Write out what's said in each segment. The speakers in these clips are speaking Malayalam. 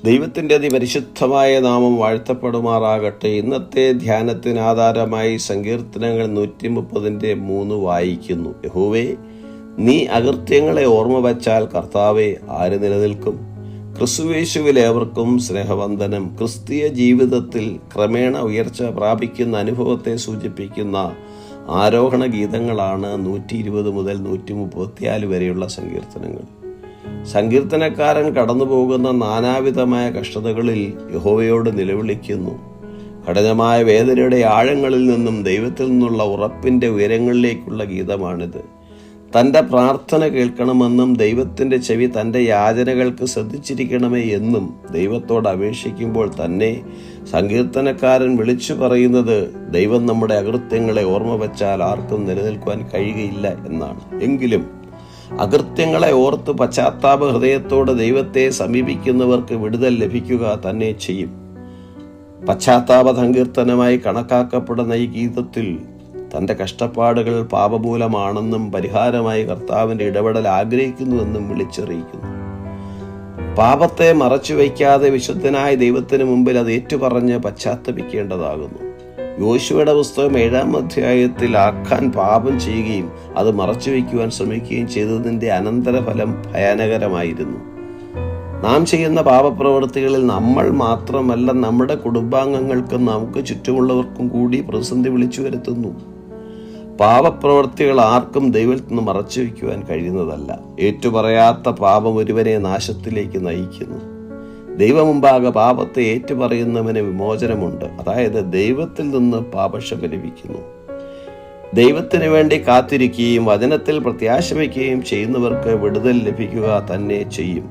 ദൈവത്തിൻ്റെ അതിപരിശുദ്ധമായ നാമം വാഴ്ത്തപ്പെടുമാറാകട്ടെ. ഇന്നത്തെ ധ്യാനത്തിന് ആധാരമായി സങ്കീർത്തനങ്ങൾ 130:3 വായിക്കുന്നു. യഹോവേ, നീ അകൃത്യങ്ങളെ ഓർമ്മ വച്ചാൽ കർത്താവേ, ആര് നിലനിൽക്കും? ക്രിസ്തുയേശുവിൽ ഏവർക്കും സ്നേഹവന്ദനം. ക്രിസ്തീയ ജീവിതത്തിൽ ക്രമേണ ഉയർച്ച പ്രാപിക്കുന്ന അനുഭവത്തെ സൂചിപ്പിക്കുന്ന ആരോഹണ ഗീതങ്ങളാണ് 120 മുതൽ 134 വരെയുള്ള സങ്കീർത്തനങ്ങൾ. സങ്കീർത്തനക്കാരൻ കടന്നുപോകുന്ന നാനാവിധമായ കഷ്ടതകളിൽ യഹോവയോട് നിലവിളിക്കുന്നു. കഠിനമായ വേദനയുടെ ആഴങ്ങളിൽ നിന്നും ദൈവത്തിൽ നിന്നുള്ള ഉറപ്പിൻ്റെ ഉയരങ്ങളിലേക്കുള്ള ഗീതമാണിത്. തൻ്റെ പ്രാർത്ഥന കേൾക്കണമെന്നും ദൈവത്തിൻ്റെ ചെവി തൻ്റെ യാചനകൾക്ക് ശ്രദ്ധിച്ചിരിക്കണമേ എന്നും ദൈവത്തോട് അപേക്ഷിക്കുമ്പോൾ തന്നെ സങ്കീർത്തനക്കാരൻ വിളിച്ചു പറയുന്നത്, ദൈവം നമ്മുടെ അകൃത്യങ്ങളെ ഓർമ്മ വച്ചാൽ ആർക്കും നിലനിൽക്കുവാൻ കഴിയുകയില്ല എന്നാണ്. എങ്കിലും അകൃത്യങ്ങളെ ഓർത്ത് പശ്ചാത്താപ ഹൃദയത്തോട് ദൈവത്തെ സമീപിക്കുന്നവർക്ക് വിടുതൽ ലഭിക്കുക തന്നെ ചെയ്യും. പശ്ചാത്താപ സങ്കീർത്തനമായി കണക്കാക്കപ്പെടുന്ന ഈ ഗീതത്തിൽ തൻ്റെ കഷ്ടപ്പാടുകൾ പാപമൂലമാണെന്നും പരിഹാരമായി കർത്താവിൻ്റെ ഇടപെടൽ ആഗ്രഹിക്കുന്നുവെന്നും വിളിച്ചറിയിക്കുന്നു. പാപത്തെ മറച്ചുവയ്ക്കാതെ വിശുദ്ധനായ ദൈവത്തിന് മുമ്പിൽ അത് ഏറ്റുപറഞ്ഞ് പശ്ചാത്തപിക്കേണ്ടതാകുന്നു. യോശുവയുടെ പുസ്തകം 7-ാം അധ്യായത്തിൽ ആഖാൻ പാപം ചെയ്യുകയും അത് മറച്ചുവെക്കുവാൻ ശ്രമിക്കുകയും ചെയ്തതിൻ്റെ അനന്തരഫലം ഭയാനകരമായിരുന്നു. നാം ചെയ്യുന്ന പാപപ്രവൃത്തികളിൽ നമ്മൾ മാത്രമല്ല, നമ്മുടെ കുടുംബാംഗങ്ങൾക്കും നമുക്ക് ചുറ്റുമുള്ളവർക്കും കൂടി പ്രതിസന്ധി വിളിച്ചു വരുത്തുന്നു. പാപപ്രവൃത്തികൾ ആർക്കും ദൈവത്തിൽ നിന്ന് മറച്ചുവെക്കുവാൻ കഴിയുന്നതല്ല. ഏറ്റുപറയാത്ത പാപം ഒരുവനെ നാശത്തിലേക്ക് നയിക്കുന്നു. ദൈവമുമ്പാകെ പാപത്തെ ഏറ്റുപറയുന്നവന് വിമോചനമുണ്ട്. അതായത് ദൈവത്തിൽ നിന്ന് പാപക്ഷമ ലഭിക്കുന്നു. ദൈവത്തിന് വേണ്ടി കാത്തിരിക്കുകയും വചനത്തിൽ പ്രത്യാശ വയ്ക്കുകയും ചെയ്യുന്നവർക്ക് വിടുതൽ ലഭിക്കുക തന്നെ ചെയ്യും.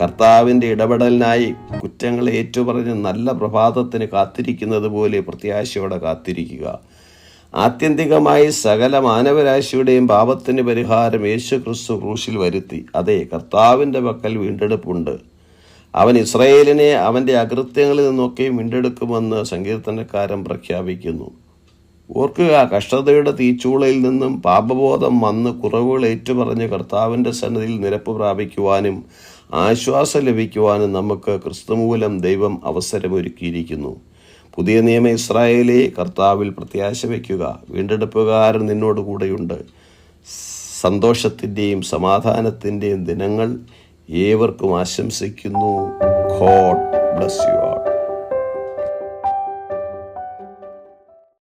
കർത്താവിൻ്റെ ഇടപെടലിനായി കുറ്റങ്ങളെ ഏറ്റുപറഞ്ഞ് നല്ല പ്രഭാതത്തിന് കാത്തിരിക്കുന്നത് പോലെ പ്രത്യാശയോടെ കാത്തിരിക്കുക. ആത്യന്തികമായി സകല മാനവരാശിയുടെയും പാപത്തിന് പരിഹാരം യേശു ക്രിസ്തു ക്രൂശിൽ വരുത്തി. അതെ, കർത്താവിൻ്റെ പക്കൽ വീണ്ടെടുപ്പുണ്ട്. അവൻ ഇസ്രായേലിനെ അവൻ്റെ അകൃത്യങ്ങളിൽ നിന്നൊക്കെ വീണ്ടെടുക്കുമെന്ന് സങ്കീർത്തനക്കാരൻ പ്രഖ്യാപിക്കുന്നു. ഓർക്കുക, കഷ്ടതയുടെ തീച്ചൂളയിൽ നിന്നും പാപബോധം വന്ന് കുറവുകൾ ഏറ്റുപറഞ്ഞ് കർത്താവിൻ്റെ സന്നിധിയിൽ നിരപ്പ് പ്രാപിക്കുവാനും ആശ്വാസം ലഭിക്കുവാനും നമുക്ക് ക്രിസ്തുമൂലം ദൈവം അവസരമൊരുക്കിയിരിക്കുന്നു. പുതിയ നിയമ ഇസ്രായേലേ, കർത്താവിൽ പ്രത്യാശ വയ്ക്കുക. വീണ്ടെടുപ്പുകാരൻ നിന്നോട് കൂടെയുണ്ട്. സന്തോഷത്തിൻ്റെയും സമാധാനത്തിൻ്റെയും ദിനങ്ങൾ ഏവർക്കും ആശംസിക്കുന്നു. God bless you.